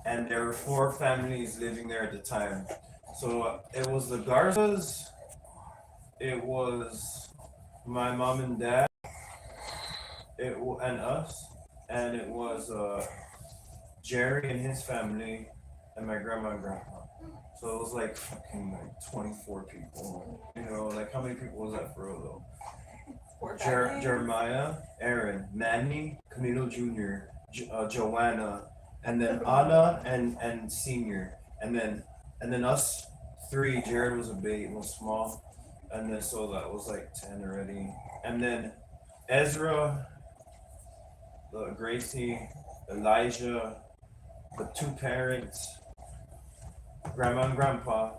and there were 4 families living there at the time. So it was the Garzas, it was my mom and dad, and us, and it was Jerry and his family, and my grandma and grandpa. So it was like fucking like 24 people. You know, like how many people was that for real though? Jeremiah, Aaron, Manny, Camilo Jr., Joanna, and then Anna and Senior, and then us three. Jared was a baby, was small, and then so that was like 10 already, and then Ezra, Gracie, Elijah, the 2 parents, grandma and grandpa.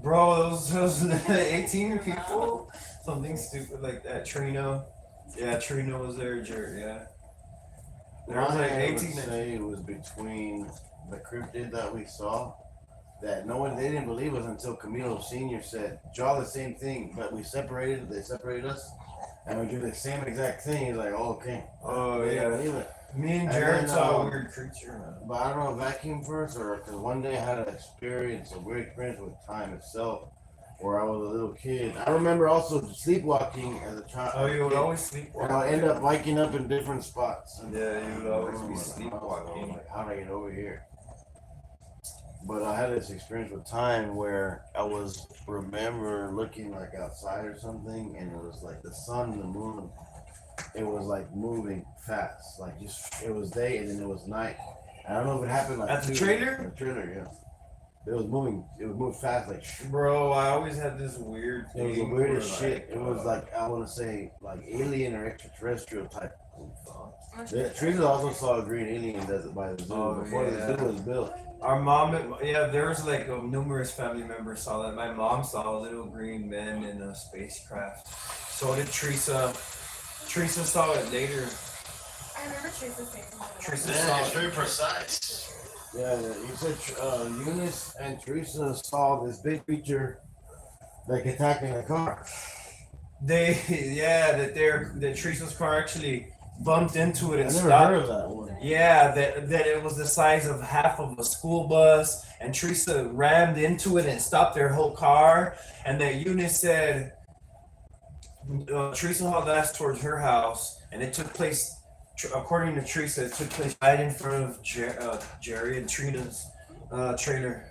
Bro, those 18 people, something stupid like that. Trina, yeah, Trina was there. Jared, yeah. There was like 18. Say it was between the cryptid that we saw that they didn't believe us until Camilo Senior said, "Draw the same thing," but they separated us, and we do the same exact thing. He's like, "Oh, okay." Oh They yeah. didn't believe it. Me and Jared saw a weird creature, man. But I don't know if that came first or because one day I had a weird experience with time itself, where I was a little kid. I remember also sleepwalking as a child. Oh, you would always sleepwalk. And I'd end up waking up in different spots. And Yeah, you would always be like, sleepwalking. Like, how did I get over here? But I had this experience with time where I remember looking like outside or something, and it was like the sun and the moon. It was like moving fast, like it was day and then it was night. I don't know if it happened like At the trailer? The trailer, yeah. It was moving fast, like. Bro, I always had this weird It was the thing weirdest where, shit. It was like I want to say like alien or extraterrestrial type. Teresa also saw a green alien by the zoo before the zoo was built. Our mom, yeah, there was like numerous family members saw that. My mom saw a little green man in a spacecraft. So did Teresa. Teresa saw it later. I remember Teresa saying something. Teresa Yeah, saw it's it. very precise. Yeah, you said Eunice and Teresa saw this big creature like attacking a car. That Teresa's car actually bumped into it and I never stopped. heard of that one. Yeah, that it was the size of half of a school bus, and Teresa rammed into it and stopped their whole car. And that Eunice said, Teresa hauled ass towards her house, and it took place, according to Teresa, it took place right in front of Jerry and Trina's trailer.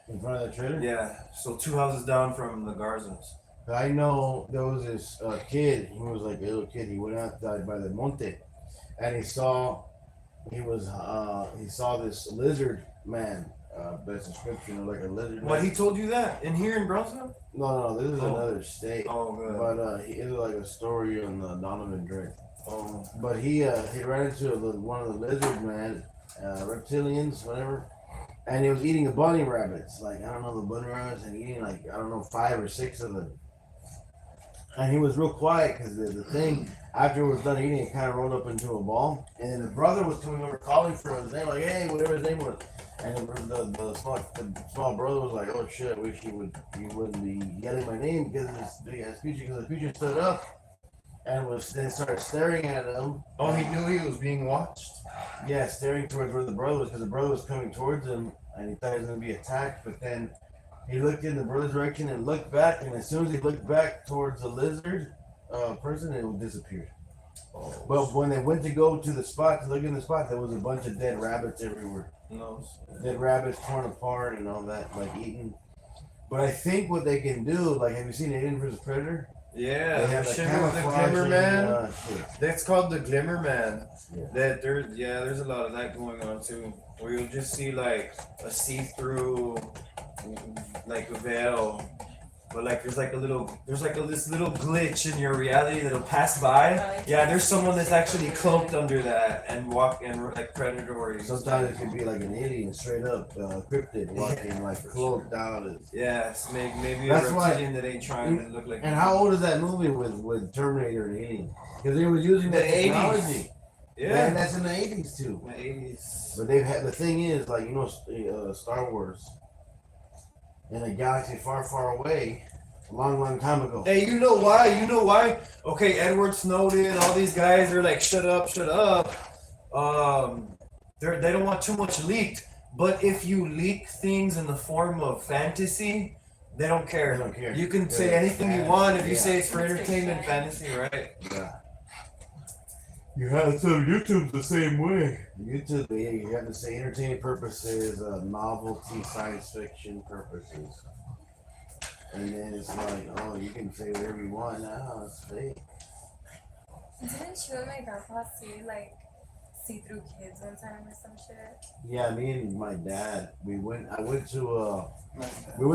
In front of the trailer? Yeah, so 2 houses down from the Garzas. I know there was this kid. He was like a little kid. He went outside by the monte, and he saw this lizard man. Best description of like a lizard. What, man. he told you that in here in Brownsville? No, this is another state. Oh, good. But it was like a story on the Donovan Drake. Oh. But he ran into one of the lizard man, reptilians, whatever, and he was eating the bunny rabbits. Like I don't know the bunny rabbits, and eating like I don't know 5 or 6 of them. And he was real quiet because the thing after it was done eating, it kind of rolled up into a ball. And then the brother was coming over calling for his name, like hey, whatever his name was. And the small brother was like, oh shit, I wish you wouldn't be yelling my name because the creature stood up and then started staring at him. Oh, he knew he was being watched? Yeah, staring towards where the brother was because the brother was coming towards him and he thought he was going to be attacked. But then he looked in the brother's direction and looked back, and as soon as he looked back towards the lizard person, it disappeared. Oh. But when they went to go to the spot, to look in the spot, there was a bunch of dead rabbits everywhere. No. Dead rabbits torn apart and all that, like eaten. But I think what they can do, like, have you seen Alien vs. Predator? Yeah, they have the camouflage Glimmer Man. shit. That's called the Glimmer Man. Yeah. There's a lot of that going on too, where you'll just see like a see-through, like a veil, but like there's like this little glitch in your reality that'll pass by. Yeah, there's someone that's actually cloaked under that and like predatory. Sometimes it could be like an alien, straight up cryptid, walking like cloaked out. Yes, maybe a That's reptilian that ain't trying to look like. And how old is that movie with Terminator and Alien? Because they were using The that technology. 80s. Yeah, and that's in the 80s too. The 80s. But they've had the thing is like Star Wars in a galaxy far, far away, a long, long time ago. Hey, you know why? Okay, Edward Snowden, all these guys are like, shut up. They don't want too much leaked. But if you leak things in the form of fantasy, they don't care. They don't care. You can say Yeah. anything you want if you Yeah. say it's for It's entertainment, fiction. fantasy, right? Yeah. You have some YouTube's the same way. YouTube, yeah, you have to say entertainment purposes, novelty, science fiction purposes. And then it's like, oh, you can say whatever you want now. It's fake. Didn't you and my grandpa see-through kids one time or some shit? Yeah, me and my dad, we went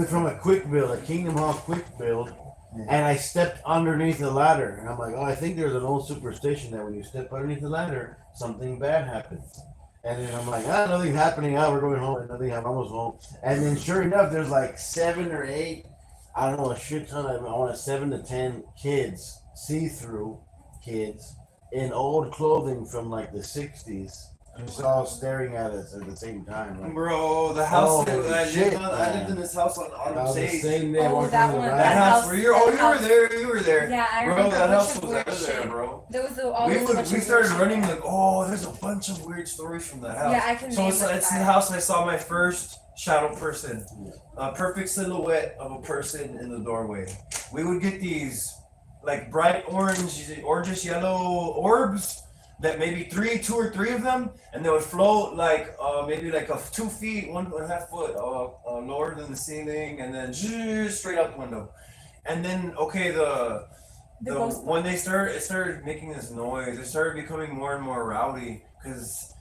from a quick build, a Kingdom Hall quick build, and I stepped underneath the ladder. And I'm like, oh, I think there's an old superstition that when you step underneath the ladder, something bad happens. And then I'm like, nothing's happening. We're going home. And nothing happened. Almost home. And then sure enough, there's like 7 or 8, I don't know, a shit ton of, I want 7 to 10 kids, see-through kids, in old clothing from like the 60s. Just all staring at us at the same time. Like, Bro, the house Oh, that I shit, lived on, I man. lived in this house on I Autumn was the Sage. same day Oh, walking that on the one, ladder. That house where you that were there, you were there. Yeah, I Bro, remember that a house bunch of was weird out there, shit. bro. There was We started running like, oh, there's a bunch of weird stories from that house. Yeah, I can So name it's like the 5. house I saw my first shadow person, a perfect silhouette of a person in the doorway. We would get these like bright orangish yellow orbs that maybe 2 or 3 of them, and they would float like maybe like 2 feet, 1.5 foot lower than the ceiling, and then straight out the window. And then when it started making this noise. It started becoming more and more rowdy because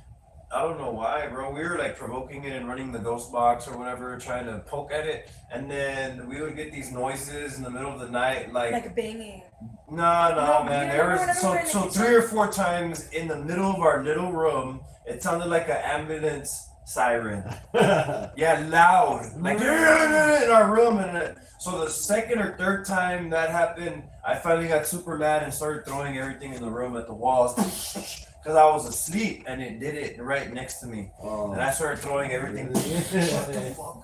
I don't know why, bro. We were like provoking it and running the ghost box or whatever, trying to poke at it, and then we would get these noises in the middle of the night, like banging. No, No, man. you There remember was whenever we were in the so kitchen? 3 or 4 times in the middle of our little room, it sounded like an ambulance siren. Yeah, loud, like in our room, and so the second or third time that happened, I finally got super mad and started throwing everything in the room at the walls because I was asleep and it did it right next to me, Oh. and I started throwing everything. Shut the fuck up.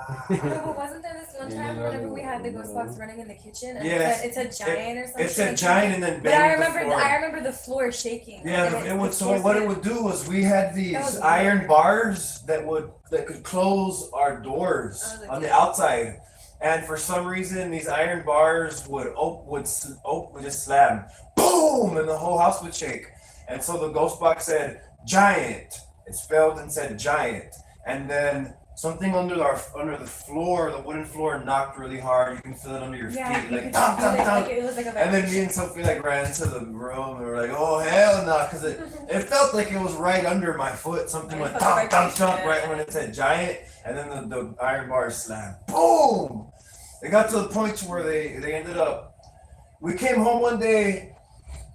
Oh, but wasn't there this one time whenever we had the ghost box running in the kitchen? And Yes. it's a giant or something. It's a giant and then But I banged the remember, floor. I remember the floor shaking. Yeah, and it would. the So floor what it said- would do was we had these That was iron weird. bars that could close our doors Oh, the on the doors. outside, and for some reason these iron bars would just slam, boom, and the whole house would shake. And so the ghost box said giant. It spelled and said giant, and then something under the floor, the wooden floor, knocked really hard. You can feel it under your Yeah, feet, you like could dum feel dum it, dum. like it was like a And then me and Sophie like ran into the room and we're like, oh hell no, because it felt like it was right under my foot. Something I went felt thump thump vibration. thump right when it said giant, and then the iron bars slammed. Boom! It got to the point to where they ended up. We came home one day.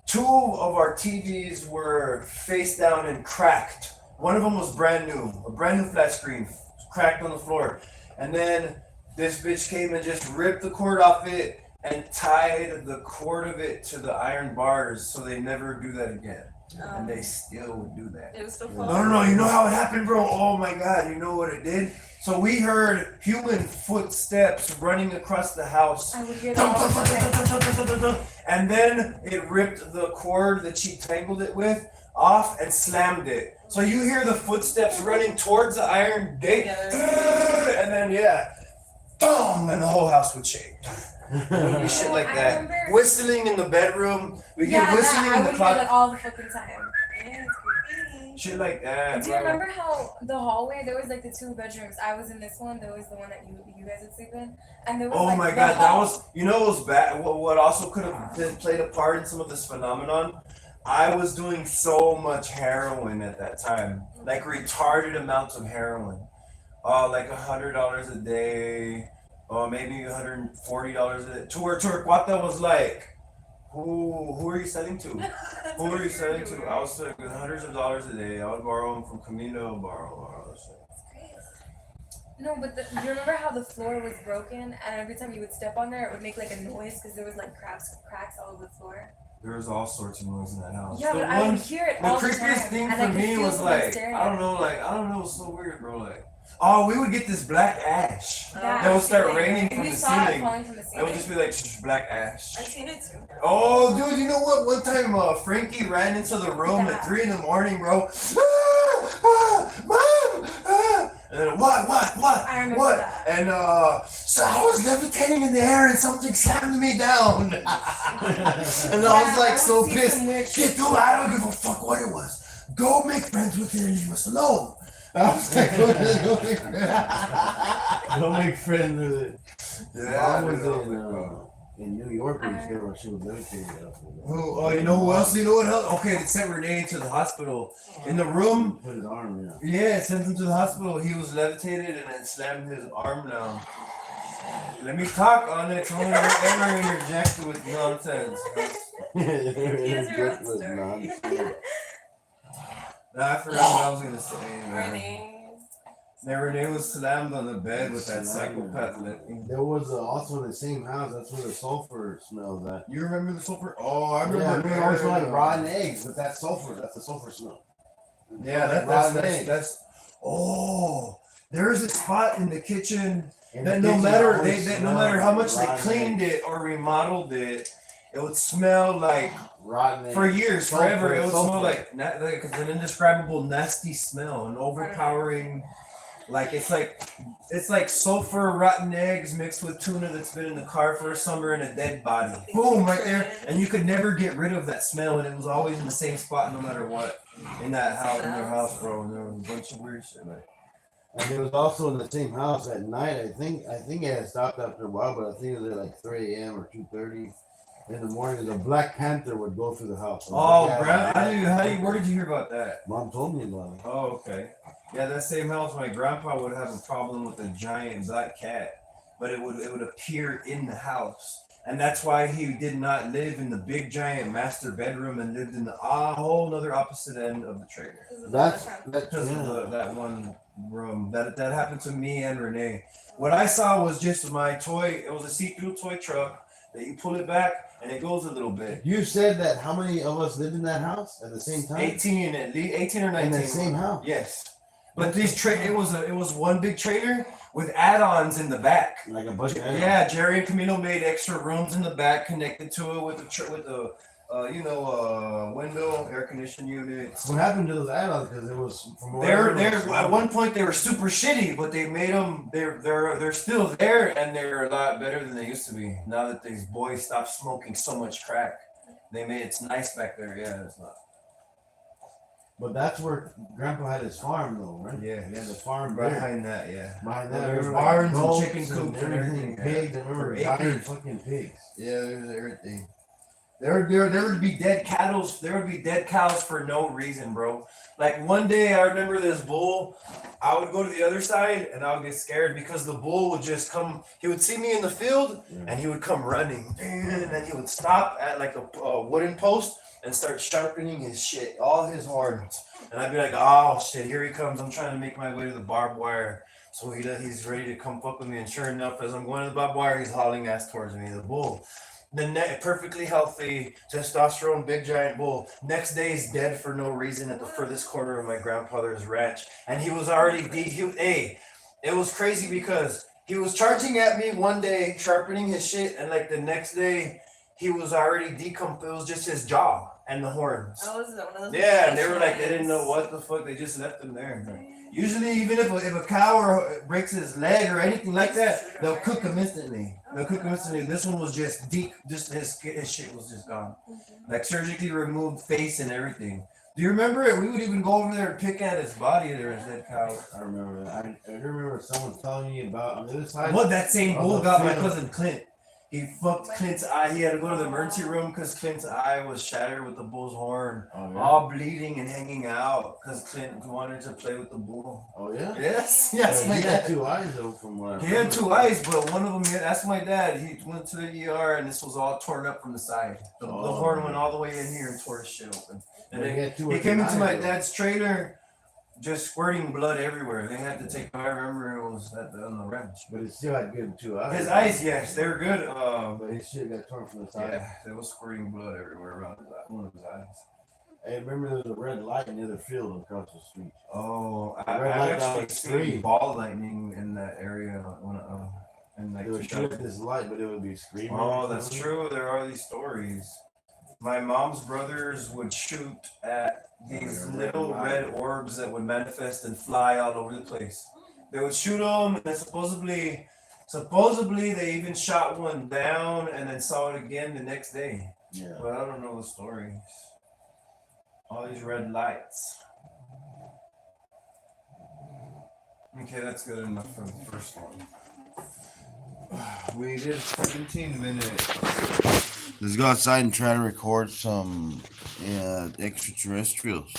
2 of our TVs were face down and cracked. One of them was brand new, a brand new flat screen, cracked on the floor. And then this bitch came and just ripped the cord off it and tied the cord of it to the iron bars so they never do that again. And they still would do that. It was so No, you know how it happened, bro? Oh my god, you know what it did? So we heard human footsteps running across the house. I would hear that all the time. And then it ripped the cord that she tangled it with off and slammed it. So you hear the footsteps running towards the iron gate, and then boom, and the whole house would shake. It would be shit like I that. remember- Whistling in the bedroom. We Yeah, get whistling I in would the hear that closet. all the fucking time. Yeah, it's creepy. Shit like that. Do you bro. remember how the hallway, there was like the 2 bedrooms? I was in this one, there was the one that you guys would sleep in. And there was Oh like my the god, that hall- was, it was bad. What also could have played a part in some of this phenomenon, I was doing so much heroin at that time, like retarded amounts of heroin, like $100 a day, or maybe $140 a day. To where Torquata was like, who are you selling to? Who are you selling to? I was selling hundreds of dollars a day. I would borrow them from Camino, borrow shit. No, but you remember how the floor was broken, and every time you would step on there, it would make like a noise because there was like cracks all over the floor. There was all sorts of noise in that house. Yeah, The but I would one- hear it The all the time. creepiest thing and for I could me feel was someone like, staring I don't at know, me. it was so weird, bro. Like, oh, we would get this black ash. Yeah, That would start I've seen it. raining from We the saw it ceiling. falling from the It ceiling. would just be like black ash. I've seen it too. Oh, dude, you know what? One time Frankie ran into the room at 3 in the morning, bro. Mom, and then what? I remember What? that. And so I was levitating in the air and something slammed me down. And I was like so pissed. Shit, dude, I don't give a fuck what it was. Go make friends with it and leave us alone. I was like, Don't make friends with it. yeah, Mom was in New York when she was levitating. Oh, you know who else? You know what else? Okay, they sent Renee to the hospital. In the room, Put his arm, yeah, sent him to the hospital. He was levitated and then slammed his arm down. Let me talk on it. Don't ever interject with nonsense. He has your own story. Nah, I forgot what I was gonna say. Man. Renee. Renee was slammed on the bed with that psychopath looking. There was also in the same house. That's where the sulfur smells at. You remember the sulfur? Oh, I remember. Yeah, I always smell like rotten eggs with that sulfur. That's the sulfur smell. Yeah, that's. Oh, there's a spot in the kitchen that no matter how much they cleaned it or remodeled it, it would smell like rotten for years, forever. It would sulfur. smell like an indescribable, nasty smell, an overpowering. Like it's like sulfur, rotten eggs mixed with tuna that's been in the car for a summer and a dead body. Boom, right there, and you could never get rid of that smell, and it was always in the same spot, no matter what, in that house, in their house, bro. And there was a bunch of weird shit. Like, and it was also in the same house at night. I think it had stopped after a while, but I think it was at like 3 a.m. or 2:30 in the morning. The Black Panther would go through the house. oh, bro, where did you hear about that? Mom told me about it. Oh, okay. Yeah, that same house, my grandpa would have a problem with a giant black cat, but it would appear in the house. And that's why he did not live in the big giant master bedroom and lived in the whole other opposite end of the trailer. That's Because of that one room. That happened to me and Renee. What I saw was just my toy. It was a see-through toy truck that you pull it back and it goes a little bit. You said that how many of us lived in that house at the same time? 18 at least, 18 or 19. In the same house. Yes. But it was one big trailer with add-ons in the back. Like a bunch of add-ons. Yeah, Jerry and Camilo made extra rooms in the back connected to it with the window air conditioning units. What happened to those add-ons? Because it was from They're at one point they were super shitty, but they made them. They're still there, and they're a lot better than they used to be. Now that these boys stopped smoking so much crack, they made it's nice back there. Yeah, it's not. But that's where Grandpa had his farm, though, right? Yeah, He had the farm behind that. Yeah, Behind well, that, there's there were barns and goats chicken coops and everything. pigs. I remember For giant acres. fucking pigs. Yeah, there's everything. There would be dead cattle. There would be dead cows for no reason, bro. Like one day, I remember this bull. I would go to the other side and I would get scared because the bull would just come. He would see me in the field and he would come running, and then he would stop at like a wooden post and start sharpening his shit, all his horns. And I'd be like, oh shit, here he comes. I'm trying to make my way to the barbed wire. So he's ready to come fuck with me. And sure enough, as I'm going to the barbed wire, he's hauling ass towards me, the bull. The perfectly healthy, testosterone, big giant bull. Next day, he's dead for no reason at the furthest corner of my grandfather's ranch. And he was already, it was crazy because he was charging at me one day, sharpening his shit. And like the next day, he was already decomposed. It was just his jaw and the horns. Oh, is it one of those? Yeah, and they were like, they didn't know what the fuck. They just left him there. Usually, even if a cow breaks his leg or anything like that, they'll cook him instantly. This one was just deep. Just his shit was just gone, like surgically removed face and everything. Do you remember it? We would even go over there and pick at his body. There was dead cow. I remember that. I remember someone telling me about on the other side. What that same bull got my cousin Clint. He fucked Clint's eye. He had to go to the emergency room because Clint's eye was shattered with the bull's horn, all bleeding and hanging out because Clint wanted to play with the bull. Oh yeah. Yes. He had 2 eyes though, from what I He had 2 eyes, but one of them. That's my dad. He went to the ER and this was all torn up from the side. The horn went all the way in here and tore his shit open. And then he came into my dad's trailer, just squirting blood everywhere. They had to take. I remember it was on the ranch. But he still had good 2 eyes. His eyes, yes, they were good. But his shit got torn from the side. Yeah, there was squirting blood everywhere around one of his eyes. Hey, remember there was a red light near the field across the street. Oh, I Red light down actually the street. seen ball lightning in that area when and like It would shoot this light, but it would be screaming. oh, that's true. There are these stories. my mom's brothers would shoot at these little red orbs that would manifest and fly all over the place. They would shoot them, and then supposedly they even shot one down and then saw it again the next day. Yeah. But I don't know the stories. All these red lights. Okay, that's good enough for the first one. We did 17 minutes. Let's go outside and try to record some extraterrestrials.